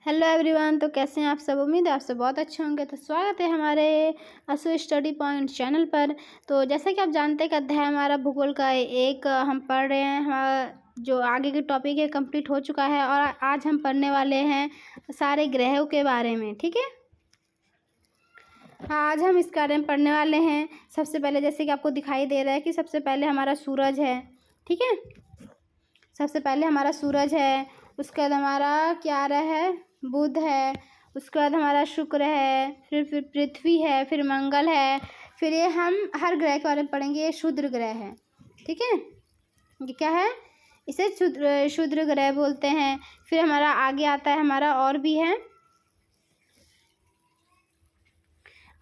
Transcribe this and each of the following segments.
Hello everyone. तो कैसे हैं आप सब? उम्मीद है आप सब बहुत अच्छे होंगे। तो स्वागत है हमारे असु स्टडी पॉइंट चैनल पर। तो जैसा कि आप जानते हैं कि अध्याय हमारा भूगोल का एक हम पढ़ रहे हैं। हमारा जो आगे की टॉपिक है कंप्लीट हो चुका है और आज हम पढ़ने वाले हैं सारे ग्रहों के बारे में। ठीक है, हाँ, आज हम इस बारे में पढ़ने वाले हैं। सबसे पहले जैसे कि आपको दिखाई दे रहा है कि सबसे पहले हमारा सूरज है। ठीक है, सबसे पहले हमारा सूरज है, उसके बाद हमारा क्या आ रहा है, बुध है, उसके बाद हमारा शुक्र है, फिर पृथ्वी है, फिर मंगल है, फिर ये हम हर ग्रह के बारे में पढ़ेंगे। ये क्षुद्र ग्रह है। ठीक है, ये क्या है, इसे क्षुद्र ग्रह बोलते हैं। फिर हमारा आगे आता है, हमारा और भी है,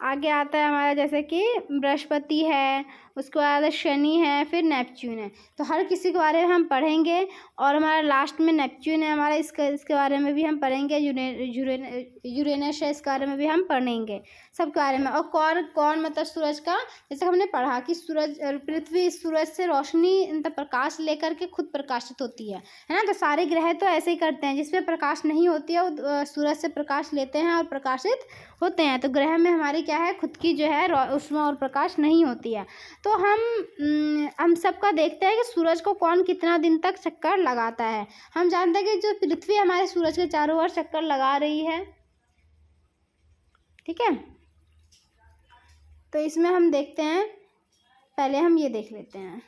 आगे आता है हमारा जैसे कि बृहस्पति है, उसके बाद शनि है, फिर नेपच्यून है। तो हर किसी के बारे में हम पढ़ेंगे और हमारा लास्ट में नेपच्यून है हमारा, इसके बारे में भी हम पढ़ेंगे। यूरेनस है, इसके बारे में भी हम पढ़ेंगे, सब के बारे में। और कौन मतलब सूरज का, जैसे हमने पढ़ा कि पृथ्वी सूरज से रोशनी मतलब प्रकाश लेकर के खुद प्रकाशित होती है ना। तो सारे ग्रह तो ऐसे ही करते हैं, जिसमें प्रकाश नहीं होती है वो सूरज से प्रकाश लेते हैं और प्रकाशित होते हैं। तो ग्रह में हमारी क्या है, खुद की जो है ऊष्मा और प्रकाश नहीं होती है। तो हम सबका देखते हैं कि सूरज को कौन कितना दिन तक चक्कर लगाता है। हम जानते हैं कि जो पृथ्वी हमारे सूरज के चारों ओर चक्कर लगा रही है। ठीक है, तो इसमें हम देखते हैं, पहले हम ये देख लेते हैं।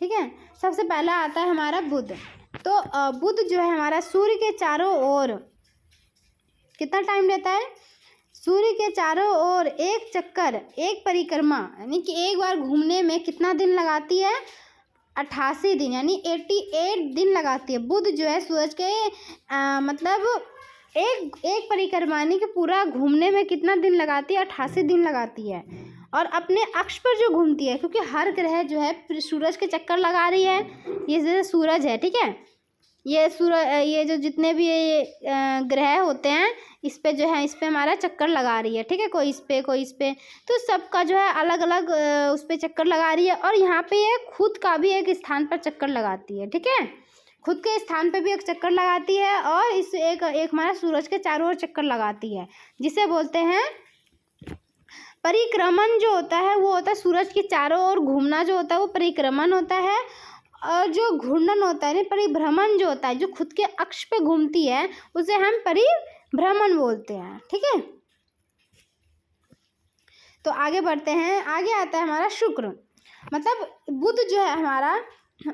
ठीक है, सबसे पहला आता है हमारा बुध। तो बुध जो है हमारा सूर्य के चारों ओर कितना टाइम लेता है, सूर्य के चारों ओर एक चक्कर, एक परिक्रमा, यानी कि एक बार घूमने में कितना दिन लगाती है, 88 दिन, यानी 88 दिन लगाती है। बुध जो है सूरज के मतलब एक परिक्रमा यानी कि पूरा घूमने में कितना दिन लगाती है, 88 दिन लगाती है। और अपने अक्ष पर जो घूमती है, क्योंकि हर ग्रह जो है सूरज के चक्कर लगा रही है। ये जैसे सूरज है, ठीक है, ये जो जितने भी ग्रह होते हैं, इस पे जो है, इस पे हमारा चक्कर लगा रही है। ठीक है, कोई इस पे कोई इस पे, तो सबका जो है अलग अलग उस पे चक्कर लगा रही है। और यहाँ पे ये खुद का भी एक स्थान पर चक्कर लगाती है। ठीक है, खुद के स्थान पे भी एक चक्कर लगाती है और इस एक हमारा सूरज के चारों ओर चक्कर लगाती है, जिसे बोलते हैं परिक्रमण। जो होता है वो होता है सूरज के चारों ओर घूमना, जो होता है वो परिक्रमण होता है। और जो घूर्णन होता है, परिभ्रमण जो होता है, जो खुद के अक्ष पे घूमती है, उसे हम परिभ्रमण बोलते हैं। ठीक है, तो आगे बढ़ते हैं। आगे आता है हमारा शुक्र, मतलब बुध जो है हमारा,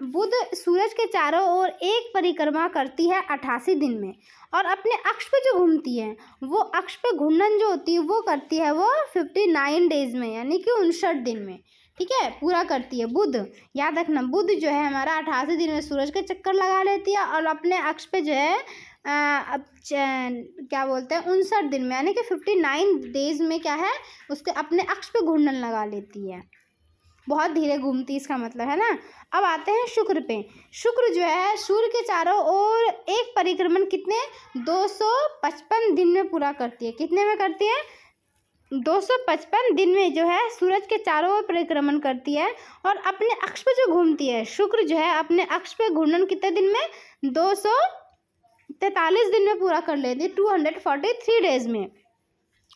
बुध सूरज के चारों ओर एक परिक्रमा करती है 88 दिन में, और अपने अक्ष पे जो घूमती है, वो अक्ष पे घूर्णन जो होती है वो करती है वो 59 डेज में, यानी कि 59 दिन में। ठीक है, पूरा करती है बुध। याद रखना, बुध जो है हमारा 88 दिन में सूरज के चक्कर लगा लेती है और अपने अक्ष पे जो है क्या बोलते हैं 59 दिन में, यानी कि 59 डेज में क्या है, उसके अपने अक्ष पे घूर्णन लगा लेती है। बहुत धीरे घूमती, इसका मतलब है ना। अब आते हैं शुक्र पे। शुक्र जो है सूर्य के चारों ओर एक परिक्रमण कितने 255 दिन में पूरा करती है। कितने में करती है, 255 दिन में जो है सूरज के चारों ओर परिक्रमण करती है और अपने अक्ष पे जो घूमती है। शुक्र जो है अपने अक्ष पे घूर्णन कितने दिन में, 243 दिन में पूरा कर लेती है, 243 डेज में।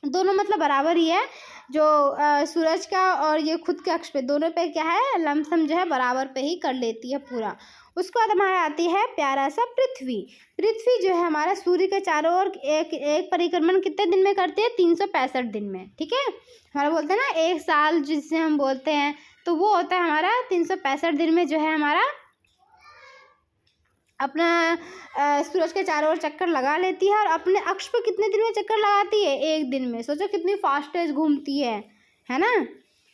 दोनों मतलब बराबर ही है, जो सूरज का और ये खुद के अक्ष पे दोनों पे क्या है, लमसम जो है बराबर पे ही कर लेती है पूरा। उसके बाद हमारा आती है प्यारा सा पृथ्वी। पृथ्वी जो है हमारा सूर्य के चारों ओर एक परिक्रमण कितने दिन में करती है, 365 दिन में। ठीक है, हमारा बोलते हैं ना एक साल जिसे हम बोलते हैं, तो वो होता है हमारा 365 दिन में जो है हमारा अपना सूरज के चारों ओर चक्कर लगा लेती है। और अपने अक्ष पे कितने दिन में चक्कर लगाती है, एक दिन में। सोचो कितनी फास्टेस्ट घूमती है ना,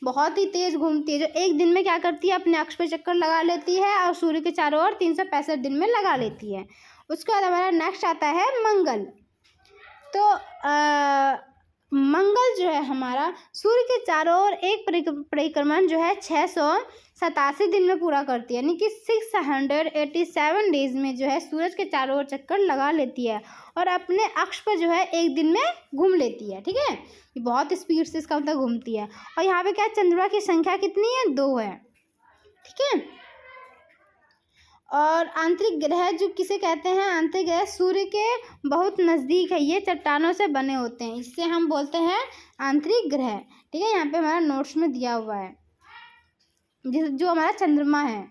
बहुत ही तेज घूमती है, जो एक दिन में क्या करती है, अपने अक्ष पे चक्कर लगा लेती है और सूर्य के चारों ओर 365 दिन में लगा लेती है। उसके बाद हमारा नेक्स्ट आता है मंगल। तो मंगल जो है हमारा सूर्य के चारों ओर एक परिक्रमण जो है 687 दिन में पूरा करती है, यानी कि 687 डेज में जो है सूरज के चारों ओर चक्कर लगा लेती है और अपने अक्ष पर जो है एक दिन में घूम लेती है। ठीक है, ये बहुत स्पीड से इसका मतलब घूमती है। और यहाँ पे क्या, चंद्रमा की संख्या कितनी है, 2 है। ठीक है, और आंतरिक ग्रह जो किसे कहते हैं, आंतरिक ग्रह सूर्य के बहुत नज़दीक है, ये चट्टानों से बने होते हैं, इससे हम बोलते हैं आंतरिक ग्रह। ठीक है, यहाँ पे हमारा नोट्स में दिया हुआ है जो हमारा चंद्रमा है।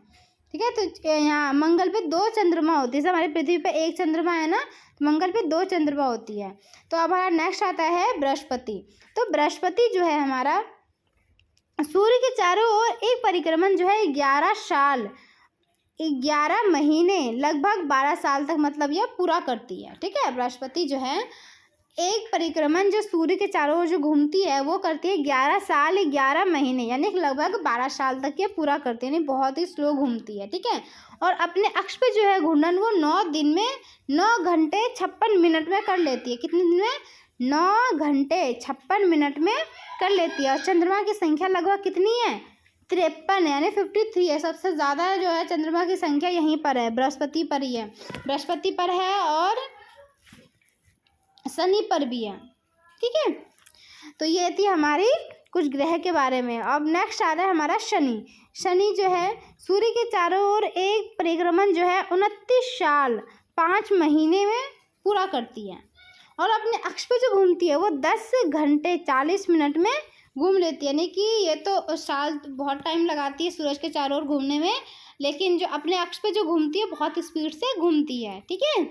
ठीक है, तो यहाँ मंगल पे 2 चंद्रमा होती है, जैसे हमारी पृथ्वी पे 1 चंद्रमा है ना, तो मंगल पे 2 चंद्रमा होती है। तो अब हमारा नेक्स्ट आता है बृहस्पति। तो बृहस्पति जो है हमारा सूर्य के चारों ओर एक परिक्रमण जो है 11 साल 11 महीने लगभग 12 साल तक मतलब यह पूरा करती है। ठीक है, बृहस्पति जो है एक परिक्रमण जो सूर्य के चारों ओर जो घूमती है वो करती है 11 साल 11 महीने यानी लगभग 12 साल तक ये पूरा करती है, यानी बहुत ही स्लो घूमती है। ठीक है, और अपने अक्ष पे जो है घूर्णन वो 9 दिन में 9 घंटे 56 मिनट में कर लेती है। कितने दिन में? 9 घंटे 56 मिनट में कर लेती है। और चंद्रमा की संख्या लगभग कितनी है? 53 यानी 53 है। सबसे ज़्यादा जो है चंद्रमा की संख्या यहीं पर है, बृहस्पति पर ही है, बृहस्पति पर है और शनि पर भी है। ठीक है, तो ये थी हमारी कुछ ग्रह के बारे में। अब नेक्स्ट आता है हमारा शनि। शनि जो है सूर्य के चारों ओर एक परिक्रमण जो है 29 साल 5 महीने में पूरा करती है और अपने अक्ष पे जो घूमती है वो 10 घंटे 40 मिनट में घूम लेती है। यानी कि ये तो साल बहुत टाइम लगाती है सूरज के चारों ओर घूमने में, लेकिन जो अपने अक्ष पे जो घूमती है बहुत स्पीड से घूमती है। ठीक है,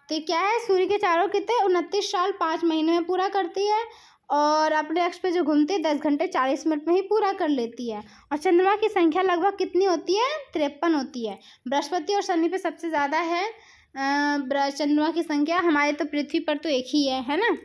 तो क्या है, सूर्य के चारों ओर कितने 29 साल 5 महीने में पूरा करती है और अपने अक्ष पे जो घूमती है 10 घंटे 40 मिनट में ही पूरा कर लेती है। और चंद्रमा की संख्या लगभग कितनी होती है? 53 होती है। बृहस्पति और शनि पे सबसे ज़्यादा है चंद्रमा की संख्या, हमारे तो पृथ्वी पर तो एक ही है ना।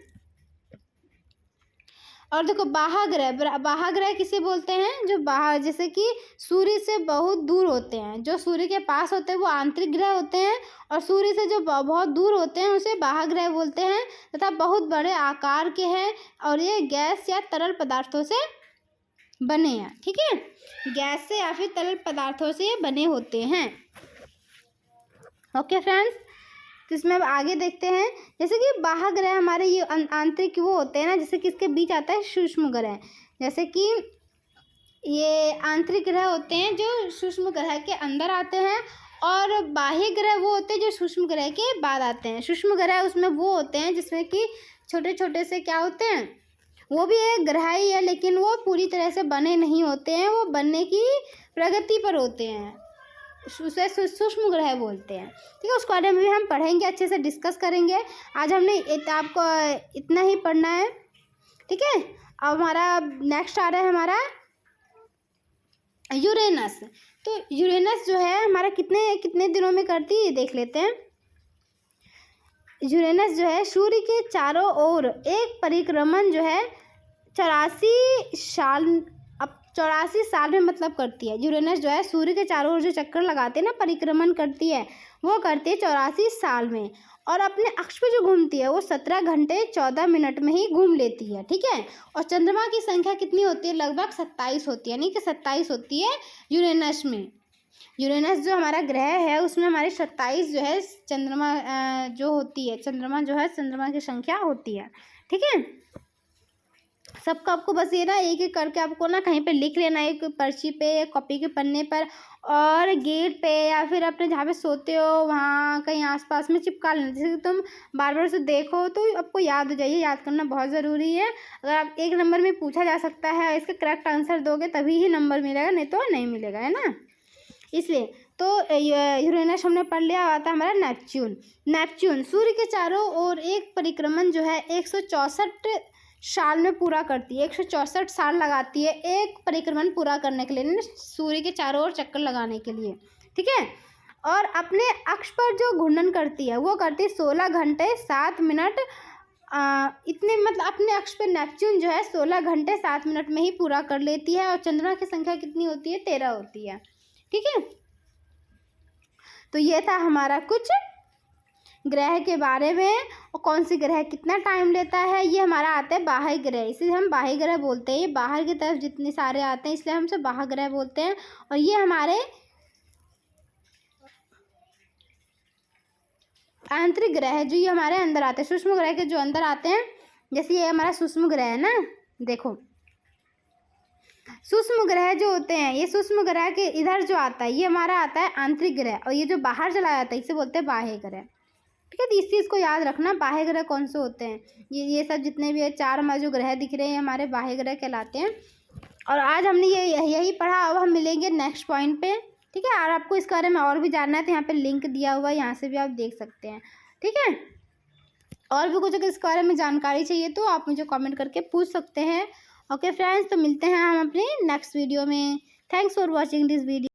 और देखो बाह्यग्रह किसे बोलते हैं? जो बाहर जैसे कि सूर्य से बहुत दूर होते हैं, जो सूर्य के पास होते हैं वो आंतरिक ग्रह होते हैं और सूर्य से जो बहुत दूर होते हैं उसे बाह्यग्रह बोलते हैं तथा बहुत बड़े आकार के हैं और ये गैस या तरल पदार्थों से बने हैं। ठीक है, गैस से या फिर तरल पदार्थों से ये बने होते हैं। ओके फ्रेंड्स, तो इसमें अब आगे देखते हैं। जैसे कि बाह्यग्रह हमारे ये आंतरिक वो होते हैं ना, जैसे कि इसके बीच आता है सूक्ष्म ग्रह। जैसे कि ये आंतरिक ग्रह होते हैं जो सूक्ष्म ग्रह के अंदर आते हैं और बाह्य ग्रह वो होते हैं जो सूक्ष्म ग्रह के बाद आते हैं। सूक्ष्म ग्रह उसमें वो होते हैं जिसमें कि छोटे छोटे से क्या होते हैं, वो भी एक ग्रह ही है लेकिन वो पूरी तरह से बने नहीं होते हैं, वो बनने की प्रगति पर होते हैं, उसे सूक्ष्म ग्रह बोलते हैं। ठीक है, उसके बारे में भी हम पढ़ेंगे, अच्छे से डिस्कस करेंगे। आज हमने आपको इतना ही पढ़ना है। ठीक है, अब हमारा नेक्स्ट आ रहा है हमारा यूरेनस। तो यूरेनस जो है हमारा कितने कितने दिनों में करती है ये देख लेते हैं। यूरेनस जो है सूर्य के चारों ओर एक परिक्रमण जो है 84 साल में मतलब करती है। यूरेनस जो है सूर्य के चारों ओर जो चक्कर लगाते हैं ना, परिक्रमण करती है, वो करती है 84 साल में और अपने अक्ष पे जो घूमती है वो 17 घंटे 14 मिनट में ही घूम लेती है। ठीक है, और चंद्रमा की संख्या कितनी होती है? लगभग 27 होती है, यानी कि 27 होती है यूरेनस में। यूरेनस जो हमारा ग्रह है उसमें हमारी 27 जो है चंद्रमा जो होती है, चंद्रमा जो है चंद्रमा की संख्या होती है। ठीक है, सबका आपको बस ये ना एक एक करके आपको ना कहीं पे लिख लेना है, एक पर्ची पे कॉपी के पन्ने पर और गेट पे या फिर अपने जहाँ पे सोते हो वहाँ कहीं आसपास में चिपका लेना, जैसे तुम बार बार उसे देखो तो आपको याद हो जाइए। याद करना बहुत ज़रूरी है। अगर आप 1 नंबर में पूछा जा सकता है, इसका करेक्ट आंसर दोगे तभी ही नंबर मिलेगा, नहीं तो नहीं मिलेगा, है ना। इसलिए तो यूरेनस हमने पढ़ लिया। आता हमारा नेपच्यून सूर्य के चारों ओर एक परिक्रमण जो है 164 साल में पूरा करती है। 164 साल लगाती है एक परिक्रमण पूरा करने के लिए, सूर्य के चारों ओर चक्कर लगाने के लिए। ठीक है, और अपने अक्ष पर जो घूर्णन करती है वो करती है 16 घंटे 7 मिनट इतने मतलब अपने अक्ष पर नेपच्यून जो है 16 घंटे 7 मिनट में ही पूरा कर लेती है। और चंद्रमा की संख्या कितनी होती है? 13 होती है। ठीक है, तो ये था हमारा कुछ ग्रह के बारे में और कौन सी ग्रह कितना टाइम लेता है। ये हमारा आता है बाह्य ग्रह, इसलिए हम बाह्य ग्रह बोलते हैं। ये बाहर की तरफ जितने सारे आते हैं इसलिए हम सब बाह्य ग्रह बोलते हैं। और ये हमारे आंतरिक ग्रह है जो ये हमारे अंदर आते हैं, सूक्ष्म ग्रह के जो अंदर आते हैं। जैसे ये हमारा सूक्ष्म ग्रह है ना, देखो सूक्ष्म ग्रह जो होते हैं, ये सूक्ष्म ग्रह के इधर जो आता है ये हमारा आता है आंतरिक ग्रह, और ये जो बाहर चला जाता है इसे बोलते हैं बाह्य ग्रह। ठीक है, तो इस चीज़ को याद रखना, बाह्य ग्रह कौन से होते हैं। ये सब जितने भी है 4 हमारे जो ग्रह दिख रहे हैं हमारे बाह्य ग्रह कहलाते हैं। और आज हमने यही पढ़ा। अब हम मिलेंगे नेक्स्ट पॉइंट पे। ठीक है, और आपको इस बारे में और भी जानना है तो यहाँ पे लिंक दिया हुआ है, यहाँ से भी आप देख सकते हैं। ठीक है, और भी कुछ अगर इस बारे में जानकारी चाहिए तो आप मुझे कमेंट करके पूछ सकते हैं। ओके फ्रेंड्स, तो मिलते हैं हम अपने नेक्स्ट वीडियो में। Thanks for watching this video.